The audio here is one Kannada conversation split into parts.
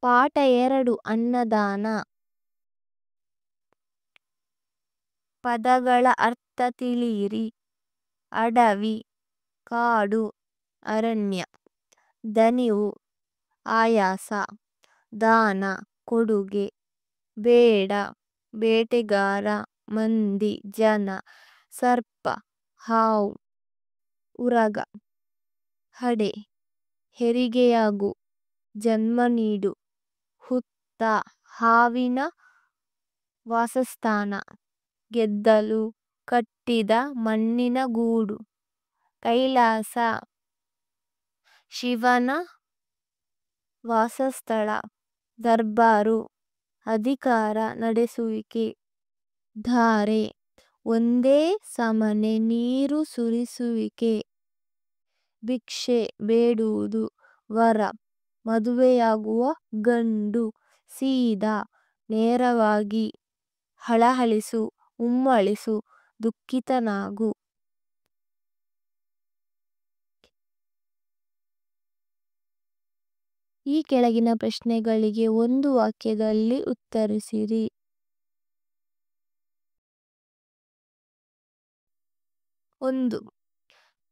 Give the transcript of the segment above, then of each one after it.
ಪಾಠ 2 ಅನ್ನದಾನ. ಪದಗಳ ಅರ್ಥ ತಿಳಿಯಿರಿ. ಅಡವಿ, ಕಾಡು, ಅರಣ್ಯ. ದಣಿವು, ಆಯಾಸ. ದಾನ, ಕೊಡುಗೆ. ಬೇಡ, ಬೇಟೆಗಾರ, ಮಂದಿ, ಜನ. ಸರ್ಪ, ಹಾವು. ಉರಗ, ಹಡೆ. ಹೆರಿಗೆಯಾಗು, ಜನ್ಮ ನೀಡು. ಹುತ್ತ, ಹಾವಿನ ವಾಸಸ್ಥಾನ. ಗೆದ್ದಲು, ಕಟ್ಟಿದ ಮಣ್ಣಿನ ಗೂಡು. ಕೈಲಾಸ, ಶಿವನ ವಾಸಸ್ಥಳ. ದರ್ಬಾರು, ಅಧಿಕಾರ ನಡೆಸುವಿಕೆ. ಧಾರೆ, ಒಂದೇ ಸಮನೆ ನೀರು ಸುರಿಸುವಿಕೆ. ಭಿಕ್ಷೆ, ಬೇಡುವುದು. ವರ, ಮದುವೆಯಾಗುವ ಗಂಡು. ಸೀದಾ, ನೇರವಾಗಿ. ಹಳಹಳಿಸು, ಉಮ್ಮಳಿಸು, ದುಃಖಿತನಾಗು. ಈ ಕೆಳಗಿನ ಪ್ರಶ್ನೆಗಳಿಗೆ ಒಂದು ವಾಕ್ಯದಲ್ಲಿ ಉತ್ತರಿಸಿರಿ. 1.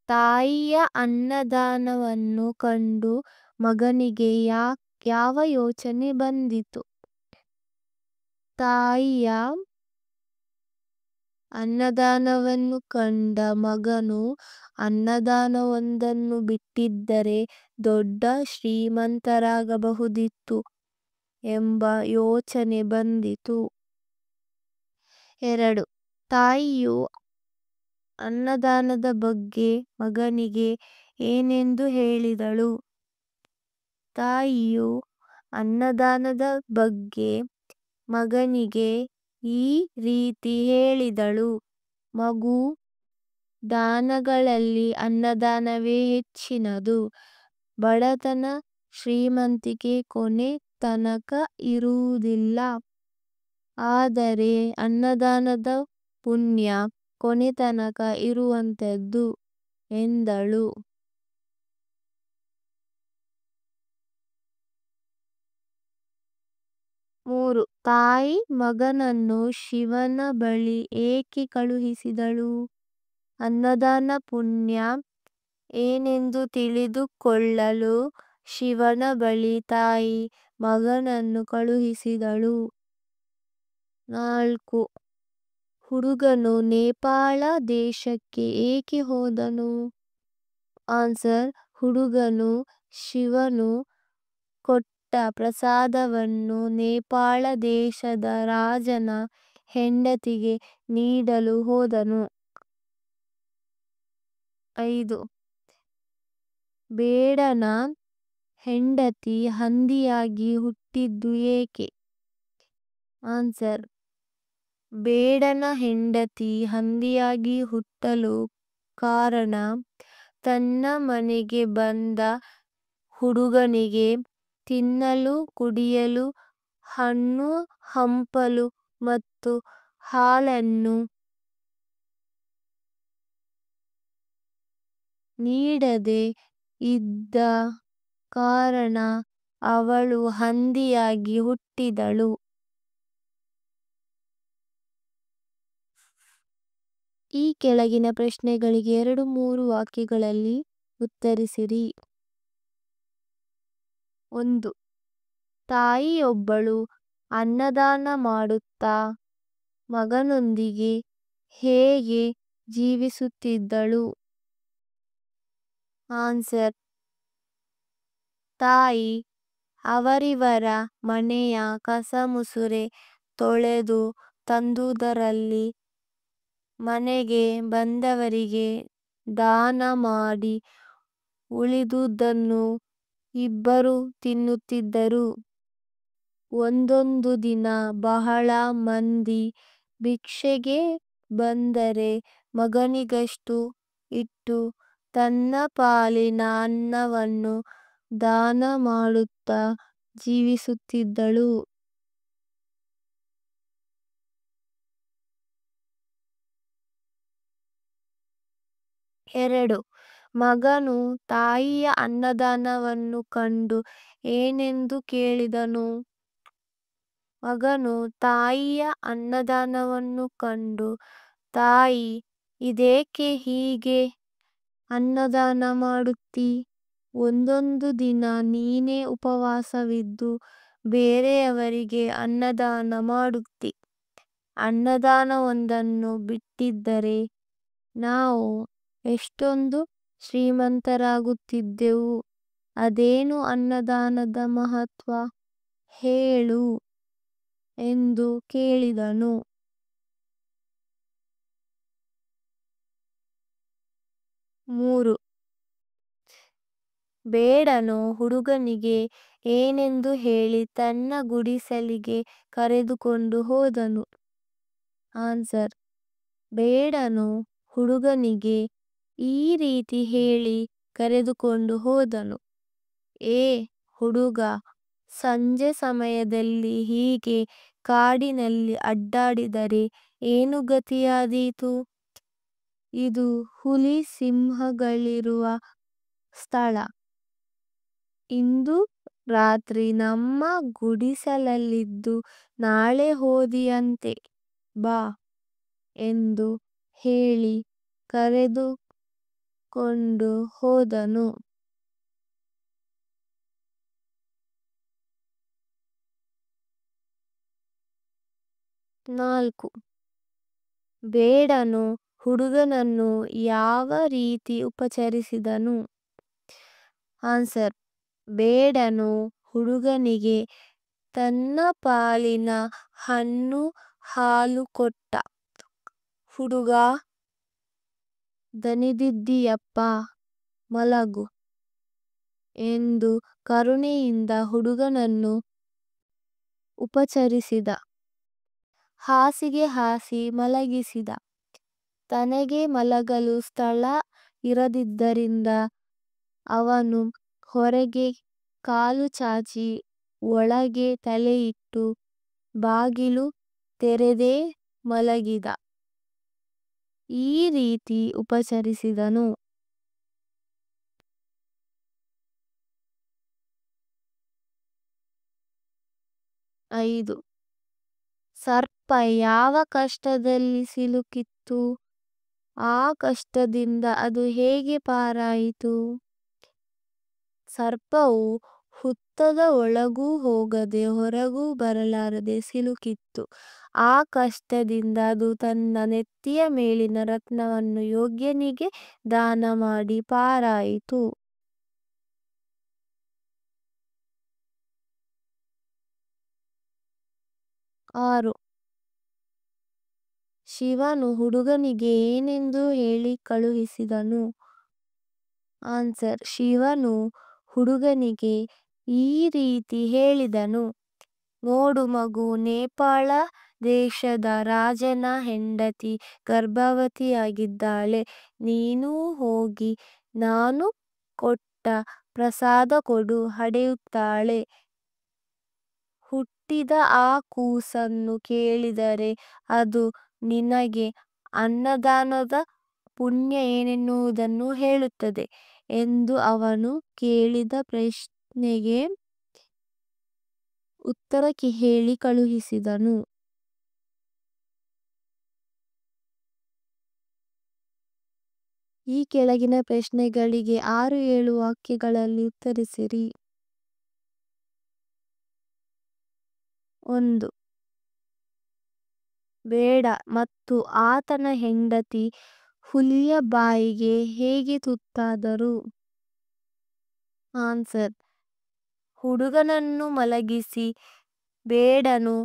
ತಾಯಿಯ ಅನ್ನದಾನವನ್ನು ಕಂಡು ಮಗನಿಗೆ ಯಾವ ಯೋಚನೆ ಬಂದಿತು? ತಾಯಿಯ ಅನ್ನದಾನವನ್ನು ಕಂಡ ಮಗನು ಅನ್ನದಾನವೊಂದನ್ನು ಬಿಟ್ಟಿದ್ದರೆ ದೊಡ್ಡ ಶ್ರೀಮಂತರಾಗಬಹುದಿತ್ತು ಎಂಬ ಯೋಚನೆ ಬಂದಿತು. 2. ತಾಯಿಯು ಅನ್ನದಾನದ ಬಗ್ಗೆ ಮಗನಿಗೆ ಏನೆಂದು ಹೇಳಿದಳು? ತಾಯಿಯು ಅನ್ನದಾನದ ಬಗ್ಗೆ ಮಗನಿಗೆ ಈ ರೀತಿ ಹೇಳಿದಳು. ಮಗು, ದಾನಗಳಲ್ಲಿ ಅನ್ನದಾನವೇ ಹೆಚ್ಚಿನದು. ಬಡತನ ಶ್ರೀಮಂತಿಕೆ ಕೊನೆ ತನಕ ಇರುವುದಿಲ್ಲ. ಆದರೆ ಅನ್ನದಾನದ ಪುಣ್ಯ ಕೊನೆ ತನಕ ಇರುವಂಥದ್ದು ಎಂದಳು. 3. ತಾಯಿ ಮಗನನ್ನು ಶಿವನ ಬಳಿ ಏಕೆ ಕಳುಹಿಸಿದಳು? ಅನ್ನದಾನ ಪುಣ್ಯ ಏನೆಂದು ತಿಳಿದುಕೊಳ್ಳಲು ಶಿವನ ಬಳಿ ತಾಯಿ ಮಗನನ್ನು ಕಳುಹಿಸಿದಳು. 4. ಹುಡುಗನು ನೇಪಾಳ ದೇಶಕ್ಕೆ ಏಕೆ ಹೋದನು? ಆನ್ಸರ್: ಹುಡುಗನು ಶಿವನು ಕೊಟ್ಟ ಪ್ರಸಾದವನ್ನು ನೇಪಾಳ ದೇಶದ ರಾಜನ ಹೆಂಡತಿಗೆ ನೀಡಲು ಹೋದನು. 5. ಬೇಡನ ಹೆಂಡತಿ ಹಂದಿಯಾಗಿ ಹುಟ್ಟಿದ್ದು ಏಕೆ? ಆನ್ಸರ್: ಬೇಡನ ಹೆಂಡತಿ ಹಂದಿಯಾಗಿ ಹುಟ್ಟಲು ಕಾರಣ, ತನ್ನ ಮನೆಗೆ ಬಂದ ಹುಡುಗನಿಗೆ ತಿನ್ನಲು ಕುಡಿಯಲು ಹಣ್ಣು ಹಂಪಲು ಮತ್ತು ಹಾಲನ್ನು ನೀಡದೆ ಇದ್ದ ಕಾರಣ ಅವಳು ಹಂದಿಯಾಗಿ ಹುಟ್ಟಿದಳು. ಈ ಕೆಳಗಿನ ಪ್ರಶ್ನೆಗಳಿಗೆ 2-3 ವಾಕ್ಯಗಳಲ್ಲಿ ಉತ್ತರಿಸಿರಿ. 1. ತಾಯಿಯೊಬ್ಬಳು ಅನ್ನದಾನ ಮಾಡುತ್ತಾ ಮಗನೊಂದಿಗೆ ಹೇಗೆ ಜೀವಿಸುತ್ತಿದ್ದಳು? ಆನ್ಸರ್: ತಾಯಿ ಅವರಿವರ ಮನೆಯ ಕಸಮುಸುರೆ ತೊಳೆದು ತಂದುದರಲ್ಲಿ ಮನೆಗೆ ಬಂದವರಿಗೆ ದಾನ ಮಾಡಿ ಉಳಿದುದನ್ನು ಇಬ್ಬರು ತಿನ್ನುತ್ತಿದ್ದರು. ಒಂದೊಂದು ದಿನ ಬಹಳ ಮಂದಿ ಭಿಕ್ಷೆಗೆ ಬಂದರೆ ಮಗನಿಗಷ್ಟು ಇಟ್ಟು ತನ್ನ ಪಾಲಿನ ಅನ್ನವನ್ನು ದಾನ ಮಾಡುತ್ತಾ ಜೀವಿಸುತ್ತಿದ್ದಳು. 2. ಮಗನು ತಾಯಿಯ ಅನ್ನದಾನವನ್ನು ಕಂಡು ಏನೆಂದು ಕೇಳಿದನು. ಮಗನು ತಾಯಿಯ ಅನ್ನದಾನವನ್ನು ಕಂಡು, ತಾಯಿ, ಇದೇಕೆ ಹೀಗೆ ಅನ್ನದಾನ ಮಾಡುತ್ತೀ? ಒಂದೊಂದು ದಿನ ನೀನೇ ಉಪವಾಸವಿದ್ದು ಬೇರೆಯವರಿಗೆ ಅನ್ನದಾನ ಮಾಡುತ್ತಿ. ಅನ್ನದಾನವೊಂದನ್ನು ಬಿಟ್ಟಿದ್ದರೆ ನಾವು ಎಷ್ಟೊಂದು ಶ್ರೀಮಂತರಾಗುತ್ತಿದ್ದೆವು. ಅದೇನು ಅನ್ನದಾನದ ಮಹತ್ವ ಹೇಳು ಎಂದು ಕೇಳಿದನು. 3. ಬೇಡನು ಹುಡುಗನಿಗೆ ಏನೆಂದು ಹೇಳಿ ತನ್ನ ಗುಡಿಸಲಿಗೆ ಕರೆದುಕೊಂಡು ಹೋದನು. ಆನ್ಸರ್: ಬೇಡನು ಹುಡುಗನಿಗೆ ಈ ರೀತಿ ಹೇಳಿ ಕರೆದುಕೊಂಡು ಹೋದನು. ಏ ಹುಡುಗ, ಸಂಜೆ ಸಮಯದಲ್ಲಿ ಹೀಗೆ ಕಾಡಿನಲ್ಲಿ ಅಡ್ಡಾಡಿದರೆ ಏನು ಗತಿಯಾದೀತು? ಇದು ಹುಲಿ ಸಿಂಹಗಳಿರುವ ಸ್ಥಳ. ಇಂದು ರಾತ್ರಿ ನಮ್ಮ ಗುಡಿಸಲಲ್ಲಿದ್ದು ನಾಳೆ ಹೋದಿಯಂತೆ, ಬಾ ಎಂದು ಹೇಳಿ ಕರೆದುಕೊಂಡು ಹೋದನು. 4. ಬೇಡನು ಹುಡುಗನನ್ನು ಯಾವ ರೀತಿ ಉಪಚರಿಸಿದನು? ಆನ್ಸರ್: ಬೇಡನು ಹುಡುಗನಿಗೆ ತನ್ನ ಪಾಲಿನ ಹಣ್ಣು ಹಾಲು ಕೊಟ್ಟ. ಹುಡುಗ, ದಣಿದಿದ್ದೀಯಪ್ಪ, ಮಲಗು ಎಂದು ಕರುಣೆಯಿಂದ ಹುಡುಗನನ್ನು ಉಪಚರಿಸಿದ. ಹಾಸಿಗೆ ಹಾಸಿ ಮಲಗಿಸಿದ. ತನಗೆ ಮಲಗಲು ಸ್ಥಳ ಇರದಿದ್ದರಿಂದ ಅವನು ಹೊರಗೆ ಕಾಲು ಚಾಚಿ ಒಳಗೆ ತಲೆಯಿಟ್ಟು ಬಾಗಿಲು ತೆರೆದೇ ಮಲಗಿದ. ಈ ರೀತಿ ಉಪಚರಿಸಿದನು. 5. ಸರ್ಪ ಯಾವ ಕಷ್ಟದಲ್ಲಿ ಸಿಲುಕಿತ್ತು? ಆ ಕಷ್ಟದಿಂದ ಅದು ಹೇಗೆ ಪಾರಾಯಿತು? ಸರ್ಪವು ಹುತ್ತದ ಒಳಗೂ ಹೋಗದೆ ಹೊರಗೂ ಬರಲಾರದೆ ಸಿಲುಕಿತ್ತು. ಆ ಕಷ್ಟದಿಂದ ಅದು ತನ್ನ ನೆತ್ತಿಯ ಮೇಲಿನ ರತ್ನವನ್ನು ಯೋಗ್ಯನಿಗೆ ದಾನ ಮಾಡಿ ಪಾರಾಯಿತು. 6. ಶಿವನು ಹುಡುಗನಿಗೆ ಏನೆಂದು ಹೇಳಿ ಕಳುಹಿಸಿದನು? ಆನ್ಸರ್: ಶಿವನು ಹುಡುಗನಿಗೆ ಈ ರೀತಿ ಹೇಳಿದನು. ನೋಡು ಮಗು, ನೇಪಾಳ ದೇಶದ ರಾಜನ ಹೆಂಡತಿ ಗರ್ಭವತಿಯಾಗಿದ್ದಾಳೆ. ನೀನು ಹೋಗಿ ನಾನು ಕೊಟ್ಟ ಪ್ರಸಾದ ಕೊಡು, ಹಡೆಯುತ್ತಾಳೆ. ಹುಟ್ಟಿದ ಆ ಕೂಸನ್ನು ಕೇಳಿದರೆ ಅದು ನಿನಗೆ ಅನ್ನದಾನದ ಪುಣ್ಯ ಏನೆನ್ನುವುದನ್ನು ಹೇಳುತ್ತದೆ ಎಂದು ಅವನು ಕೇಳಿದ ಪ್ರಶ್ನೆಗೆ ಉತ್ತರ ಹೇಳಿ ಕಳುಹಿಸಿದನು. ಈ ಕೆಳಗಿನ ಪ್ರಶ್ನೆಗಳಿಗೆ 6-7 ವಾಕ್ಯಗಳಲ್ಲಿ ಉತ್ತರಿಸಿರಿ. 1. ಬೇಡ ಮತ್ತು ಆತನ ಹೆಂಡತಿ ಹುಲಿಯ ಬಾಯಿಗೆ ಹೇಗೆ ತುತ್ತಾದರು? ಆನ್ಸರ್: ಹುಡುಗನನ್ನು ಮಲಗಿಸಿ ಬೇಡನು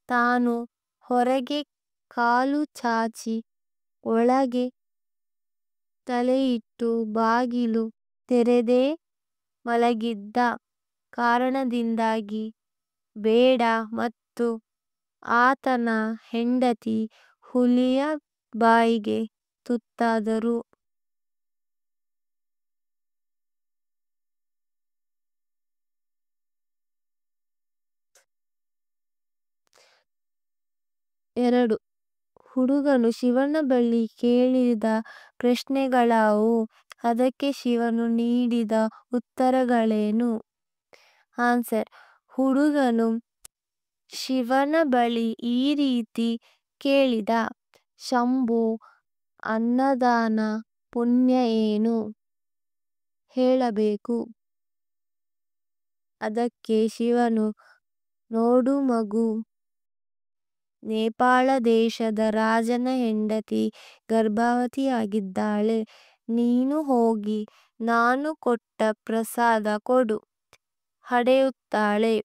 ತಾನು ಹೊರಗೆ ಕಾಲು ಚಾಚಿ ಒಳಗೆ ತಲೆಯಿಟ್ಟು ಬಾಗಿಲು ತೆರೆದೇ ಮಲಗಿದ್ದ ಕಾರಣದಿಂದಾಗಿ ಬೇಡ ಮತ್ತು ಆತನ ಹೆಂಡತಿ ಹುಲಿಯ ಬಾಯಿಗೆ ತುತ್ತಾದರು. 2. ಹುಡುಗನು ಶಿವನ ಬಳಿ ಕೇಳಿದ ಪ್ರಶ್ನೆಗಳಾವು? ಅದಕ್ಕೆ ಶಿವನು ನೀಡಿದ ಉತ್ತರಗಳೇನು? ಆನ್ಸರ್: ಹುಡುಗನು ಶಿವನ ಬಳಿ ಈ ರೀತಿ ಕೇಳಿದ: ಶಂಭೋ, ಅನ್ನದಾನ ಪುಣ್ಯ ಏನು ಹೇಳಬೇಕು? ಅದಕ್ಕೆ ಶಿವನು: ನೋಡು ಮಗು, ನೇಪಾಳ ದೇಶದ ರಾಜನ ಹೆಂಡತಿ ಗರ್ಭವತಿಯಾಗಿದ್ದಾಳೆ. ನೀನು ಹೋಗಿ ನಾನು ಕೊಟ್ಟ ಪ್ರಸಾದ ಕೊಡು. ಹಡೆಯುತ್ತಾಳೆ.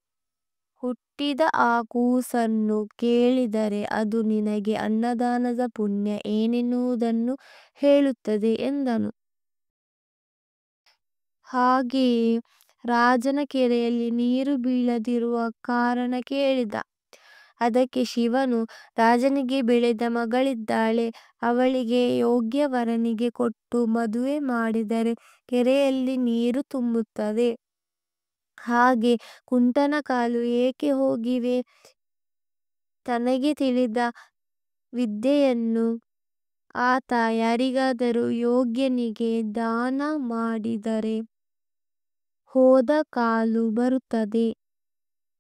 ಹುಟ್ಟಿದ ಆ ಕೂಸನ್ನು ಕೇಳಿದರೆ ಅದು ನಿನಗೆ ಅನ್ನದಾನದ ಪುಣ್ಯ ಏನೆನ್ನುವುದನ್ನು ಹೇಳುತ್ತದೆ ಎಂದನು. ಹಾಗೆಯೇ ರಾಜನ ಕೆರೆಯಲ್ಲಿ ನೀರು ಬೀಳದಿರುವ ಕಾರಣ ಕೇಳಿದ. ಅದಕ್ಕೆ ಶಿವನು: ರಾಜನಿಗೆ ಬೆಳೆದ ಮಗಳಿದ್ದಾಳೆ. ಅವಳಿಗೆ ಯೋಗ್ಯ ವರನಿಗೆ ಕೊಟ್ಟು ಮದುವೆ ಮಾಡಿದರೆ ಕೆರೆಯಲ್ಲಿ ನೀರು ತುಂಬುತ್ತದೆ. ಹಾಗೆ ಕುಂಟನ ಕಾಲು ಏಕೆ ಹೋಗಿವೆ? ತನಗೆ ತಿಳಿದ ವಿದ್ಯೆಯನ್ನು ಆತ ಯಾರಿಗಾದರೂ ಯೋಗ್ಯನಿಗೆ ದಾನ ಮಾಡಿದರೆ ಹೋದ ಕಾಲು ಬರುತ್ತದೆ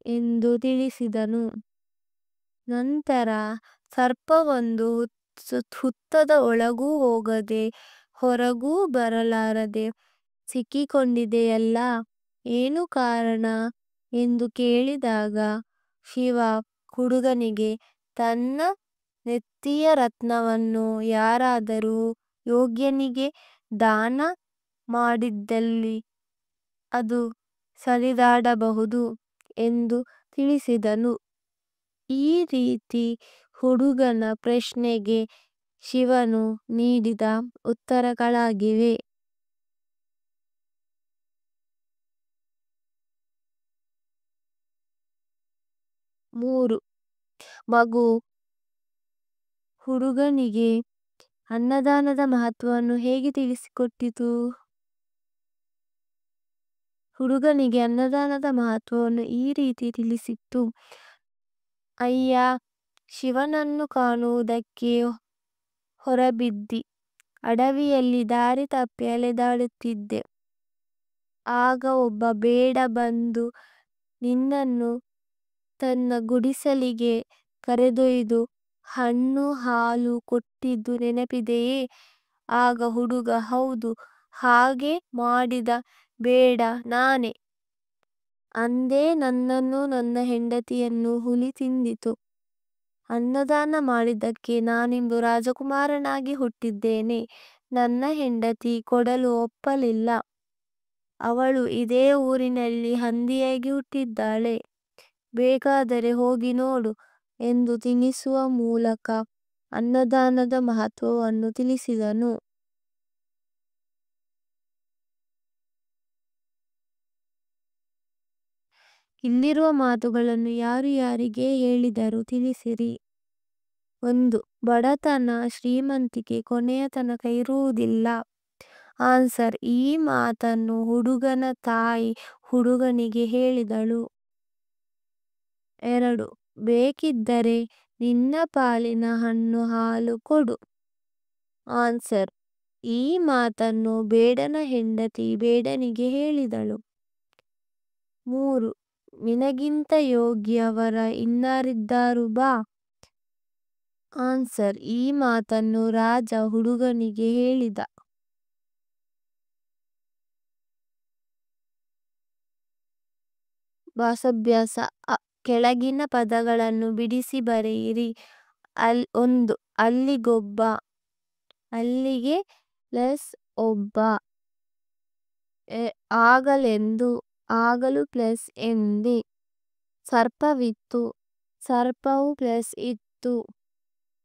ಎಂದು ತಿಳಿಸಿದನು. ನಂತರ ಸರ್ಪವೊಂದು ಹುತ್ತದ ಒಳಗೂ ಹೋಗದೆ ಹೊರಗೂ ಬರಲಾರದೆ ಸಿಕ್ಕಿಕೊಂಡಿದೆಯಲ್ಲ, ಏನು ಕಾರಣ ಎಂದು ಕೇಳಿದಾಗ ಶಿವ ಹುಡುಗನಿಗೆ ತನ್ನ ನೆತ್ತಿಯ ರತ್ನವನ್ನು ಯಾರಾದರೂ ಯೋಗ್ಯನಿಗೆ ದಾನ ಮಾಡಿದಲ್ಲಿ ಅದು ಸರಿದಾಡಬಹುದು ಎಂದು ತಿಳಿಸಿದನು. ಈ ರೀತಿ ಹುಡುಗನ ಪ್ರಶ್ನೆಗೆ ಶಿವನು ನೀಡಿದ ಉತ್ತರಗಳಾಗಿವೆ. 3. ಮಗು ಹುಡುಗನಿಗೆ ಅನ್ನದಾನದ ಮಹತ್ವವನ್ನು ಹೇಗೆ ತಿಳಿಸಿಕೊಟ್ಟಿತು? ಹುಡುಗನಿಗೆ ಅನ್ನದಾನದ ಮಹತ್ವವನ್ನು ಈ ರೀತಿ ತಿಳಿಸಿತ್ತು. ಅಯ್ಯ, ಶಿವನನ್ನು ಕಾಣುವುದಕ್ಕೆ ಹೊರಬಿದ್ದಿ. ಅಡವಿಯಲ್ಲಿ ದಾರಿ ತಪ್ಪಿ ಅಲೆದಾಡುತ್ತಿದ್ದೆ. ಆಗ ಒಬ್ಬ ಬೇಡ ಬಂದು ನಿನ್ನನ್ನು ತನ್ನ ಗುಡಿಸಲಿಗೆ ಕರೆದೊಯ್ದು ಹಣ್ಣು ಹಾಲು ಕೊಟ್ಟಿದ್ದು ನೆನಪಿದೆಯೇ? ಆಗ ಹುಡುಗ: ಹೌದು, ಹಾಗೆ ಮಾಡಿದ ಬೇಡ ನಾನೇ. ಅಂದೇ ನನ್ನನ್ನು ನನ್ನ ಹೆಂಡತಿಯನ್ನು ಹುಲಿ ತಿಂದಿತು. ಅನ್ನದಾನ ಮಾಡಿದ್ದಕ್ಕೆ ನಾನಿಂದು ರಾಜಕುಮಾರನಾಗಿ ಹುಟ್ಟಿದ್ದೇನೆ. ನನ್ನ ಹೆಂಡತಿ ಕೊಡಲು ಒಪ್ಪಲಿಲ್ಲ. ಅವಳು ಇದೇ ಊರಿನಲ್ಲಿ ಹಂದಿಯಾಗಿ ಹುಟ್ಟಿದ್ದಾಳೆ. ಬೇಕಾದರೆ ಹೋಗಿ ನೋಡು ಎಂದು ತಿಳಿಸುವ ಮೂಲಕ ಅನ್ನದಾನದ ಮಹತ್ವವನ್ನು ತಿಳಿಸಿದನು. ಇಲ್ಲಿರುವ ಮಾತುಗಳನ್ನು ಯಾರು ಯಾರಿಗೆ ಹೇಳಿದರು ತಿಳಿಸಿರಿ. 1. ಬಡತನ ಶ್ರೀಮಂತಿಕೆ ಕೊನೆಯ ತನಕ ಇರುವುದಿಲ್ಲ. ಆನ್ಸರ್: ಈ ಮಾತನ್ನು ಹುಡುಗನ ತಾಯಿ ಹುಡುಗನಿಗೆ ಹೇಳಿದಳು. 2. ಬೇಕಿದ್ದರೆ ನಿನ್ನ ಪಾಲಿನ ಹಣ್ಣು ಹಾಲು ಕೊಡು. ಆನ್ಸರ್: ಈ ಮಾತನ್ನು ಬೇಡನ ಹೆಂಡತಿ ಬೇಡನಿಗೆ ಹೇಳಿದಳು. 3. ನಿನಗಿಂತ ಯೋಗ್ಯ ವರ ಇನ್ನಾರಿದ್ದಾರು ಬಾ. ಆನ್ಸರ್: ಈ ಮಾತನ್ನು ರಾಜ ಹುಡುಗನಿಗೆ ಹೇಳಿದ. ಭಾಷಾಭ್ಯಾಸ. ಕೆಳಗಿನ ಪದಗಳನ್ನು ಬಿಡಿಸಿ ಬರೆಯಿರಿ. 1. ಅಲ್ಲಿಗೊಬ್ಬ. ಅಲ್ಲಿಗೆ ಪ್ಲಸ್ ಒಬ್ಬ. ಆಗಲೆಂದು. ಆಗಲು ಪ್ಲಸ್ ಎಂದೇ. ಸರ್ಪವಿತ್ತು. ಸರ್ಪವು ಪ್ಲಸ್ ಇತ್ತು.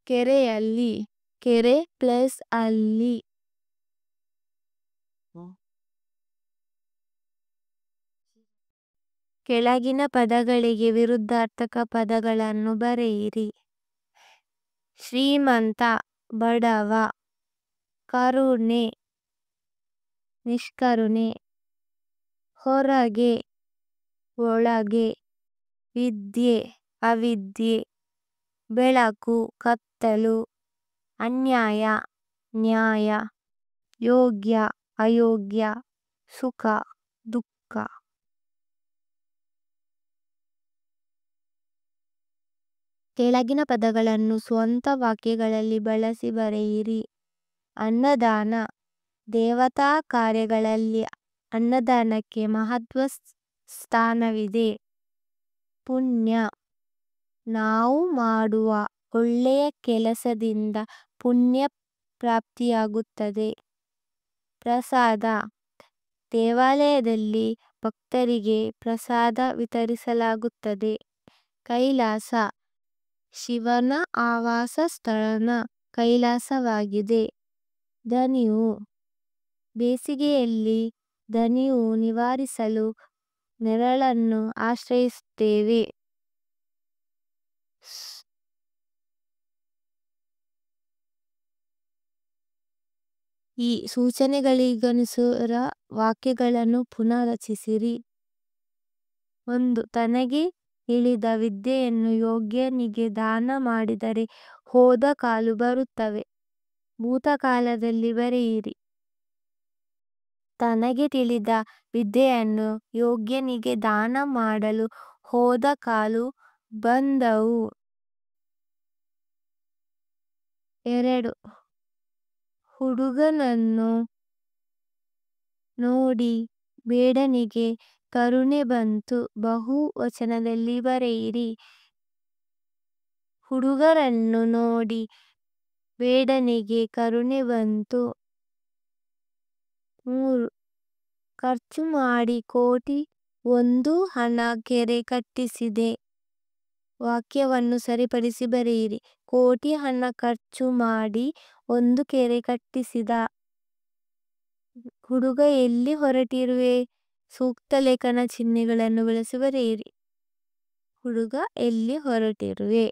ಕೆರೆಯಲ್ಲಿ. ಕೆರೆ ಪ್ಲಸ್ ಅಲ್ಲಿ. ಕೆಳಗಿನ ಪದಗಳಿಗೆ ವಿರುದ್ಧಾರ್ಥಕ ಪದಗಳನ್ನು ಬರೆಯಿರಿ. ಶ್ರೀಮಂತ, ಬಡವ. ಕರುಣೆ, ನಿಷ್ಕರುಣೆ. ಹೊರಗೆ, ಒಳಗೆ. ವಿದ್ಯೆ, ಅವಿದ್ಯೆ. ಬೆಳಕು, ಕತ್ತಲು. ಅನ್ಯಾಯ, ನ್ಯಾಯ. ಯೋಗ್ಯ, ಅಯೋಗ್ಯ, ಸುಖ, ದುಃಖ. ಕೆಳಗಿನ ಪದಗಳನ್ನು ಸ್ವಂತ ವಾಕ್ಯಗಳಲ್ಲಿ ಬಳಸಿ ಬರೆಯಿರಿ. ಅನ್ನದಾನ. ದೇವತಾ ಕಾರ್ಯಗಳಲ್ಲಿ ಅನ್ನದಾನಕ್ಕೆ ಮಹತ್ವ ಸ್ಥಾನವಿದೆ. ಪುಣ್ಯ. ನಾವು ಮಾಡುವ ಒಳ್ಳೆಯ ಕೆಲಸದಿಂದ ಪುಣ್ಯ ಪ್ರಾಪ್ತಿಯಾಗುತ್ತದೆ. ಪ್ರಸಾದ. ದೇವಾಲಯದಲ್ಲಿ ಭಕ್ತರಿಗೆ ಪ್ರಸಾದ ವಿತರಿಸಲಾಗುತ್ತದೆ. ಕೈಲಾಸ. ಶಿವನ ಆವಾಸ ಸ್ಥಳ ಕೈಲಾಸವಾಗಿದೆ. ದಣಿವು. ಬೇಸಿಗೆಯಲ್ಲಿ ದಣಿವು ನಿವಾರಿಸಲು ನೆರಳನ್ನು ಆಶ್ರಯಿಸುತ್ತೇವೆ. ಈ ಸೂಚನೆಗಳಿಗನುಸಾರ ವಾಕ್ಯಗಳನ್ನು ಪುನಃ ರಚಿಸಿರಿ. 1. ತನಗೆ ತಿಳಿದ ವಿದ್ಯೆಯನ್ನು ಯೋಗ್ಯನಿಗೆ ದಾನ ಮಾಡಿದರೆ ಹೋದ ಕಾಲು ಬರುತ್ತವೆ. ಭೂತಕಾಲದಲ್ಲಿ ಬರೆಯಿರಿ. ತನಗೆ ತಿಳಿದ ವಿದ್ಯೆಯನ್ನು ಯೋಗ್ಯನಿಗೆ ದಾನ ಮಾಡಲು ಹೋದ ಕಾಲು ಬಂದವು. 2. ಹುಡುಗನನ್ನು ನೋಡಿ ಬೇಡನಿಗೆ ಕರುಣೆ ಬಂತು. ಬಹುವಚನದಲ್ಲಿ ಬರೆಯಿರಿ. ಹುಡುಗರನ್ನು ನೋಡಿ ಬೇಡನಿಗೆ ಕರುಣೆ ಬಂತು. 3. ಖರ್ಚು ಮಾಡಿ ಕೋಟಿ ಒಂದು ಹಣ ಕೆರೆ ಕಟ್ಟಿಸಿದೆ. ವಾಕ್ಯವನ್ನು ಸರಿಪಡಿಸಿ ಬರೆಯಿರಿ. ಕೋಟಿ ಹಣ ಖರ್ಚು ಮಾಡಿ ಒಂದು ಕೆರೆ ಕಟ್ಟಿಸಿದ. ಹುಡುಗ ಎಲ್ಲಿ ಹೊರಟಿರುವೆ. ಸೂಕ್ತ ಲೇಖನ ಚಿಹ್ನೆಗಳನ್ನು ಬಳಸಿ ಬರೆಯಿರಿ. ಹುಡುಗ ಎಲ್ಲಿ ಹೊರಟಿರುವೆ.